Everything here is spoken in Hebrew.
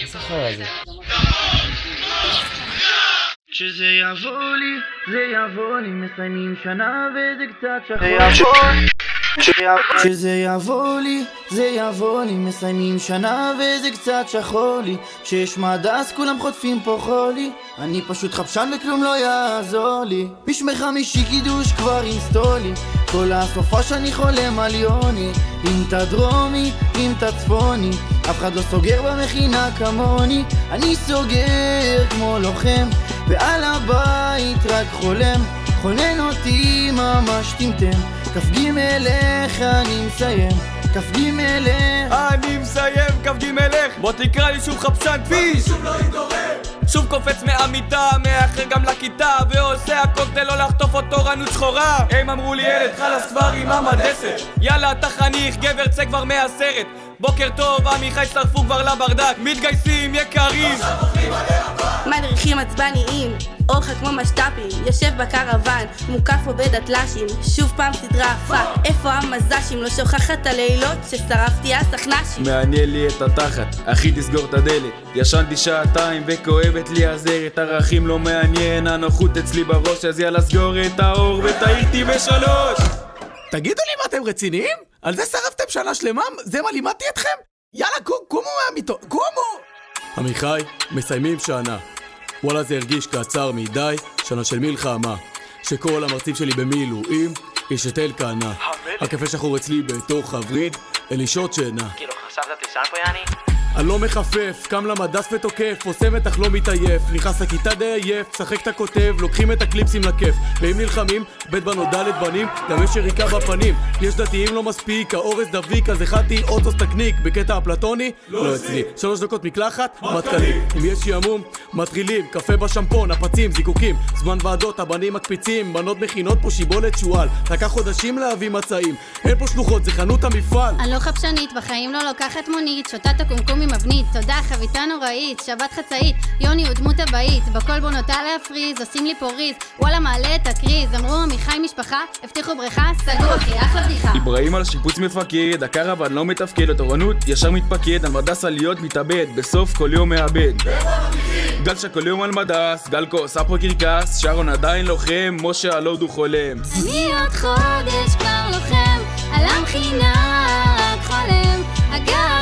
איזה חיה זה? כשזה יבוא לי, זה יבוא לי, מסיימים שנה וזה קצת שחור. כשזה יבוא לי, זה יבוא לי, מסיימים שנה וזה קצת שחור לי. כשיש מדס כולם חוטפים פה חולי, אני פשוט חפשן וכלום לא יעזור לי. בשמי חמישי קידוש כבר אינסטולי, כל הסופה שאני חולם על יוני. אם אתה דרומי, אם אתה צפוני, אף אחד לא סוגר במכינה כמוני. אני סוגר כמו לוחם, ועל הבית רק חולם. חונן אותי ממש טמטם, כ"ג מלך אני מסיים, כ"ג מלך אני מסיים, כ"ג מלך. בוא תקרא לי שוב חפשן פיש, שוב לא יתעורר. שוב קופץ מהמיטה, מאחר גם לכיתה, ועושה הכל כדי לא לחטוף אותו רנות שחורה. הם אמרו לי ילד חלס כבר עם המדסת, יאללה אתה חניך, גבר צא כבר מהסרט. בוקר טוב, עמיחי שרפו כבר לברדק, מתגייסים יקרים, מדריכים עצבניים, אורך כמו משטפים, יושב בקרוון, מוקף פה בדתל"שים, שוב פעם סדרה פאק, איפה המז"שים, לא שוכחת הלילות ששרפתי הסכנ"שים. מעניין לי את התחת, אחי תסגור את הדלת, ישנתי שעתיים וכואבת לי הזרת, ערכים לא מעניין, הנוחות אצלי בראש, אז יאללה סגור את האור ותעירתי בשלוש. תגידו לי, מה אתם רציניים? על זה שרפתם שנה שלמה? זה מה לימדתי אתכם? יאללה, קומו מהמיטות, קומו! עמיחי, מסיימים שנה. וואלה זה הרגיש קצר מדי, שנה של מלחמה, שכל המרצים שלי במילואים, יש את אלקנה. הקפה שחור אצלי בתוך הווריד, אלישות שינה. כאילו חשבת תשען פה יעני? אני לא מחפף, קם למדס ותוקף, עושה מתח לא מתעייף, נכנס לכיתה די עייף, שחק את הכותב, לוקחים את הקליפסים לכיף, ואם נלחמים, בית בנות ד' בנים, גם יש יריקה בפנים, יש דתיים לא מספיק, האורס דביק, אז הכנתי אוטוס תקניק, בקטע אפלטוני, לא אצלי, 3 דקות מקלחת, מתקלים, אם יש ימום, מתחילים, קפה בשמפון, הפצים, זיקוקים, זמן ועדות, הבנים מקפיצים, בנות מכינות פה שיבולת שואל, לקח חודשים להביא מצעים, אין פה שלוחות, זה חנות המפעל. אני לא חפשנית, בחיים לא לוקחת מונית, שותה את הקומקום עם מבנית, תודה חביתה נוראית, שבת חצאית, יוני הוא דמות הבית, בכל בוא נוטה להפריז, עושים לי פה ריז, וואלה מעלה את הקריז, אמרו עמיחי משפחה, הבטיחו בריכה, סגור אחי, אחלה בדיחה. איברהים על שיפוץ מפקד, הקרוון לא מתפקד, התורנות ישר מתפקד, על מדס עליות מתאבד, בסוף כל יום מאבד. גל שכל יום על מדס, גל כוס, אפו קרקס, שרון עדיין לוחם, משה הלוד הוא חולם. אני עוד חודש כבר לוחם, על המכינה רק חולם, אגב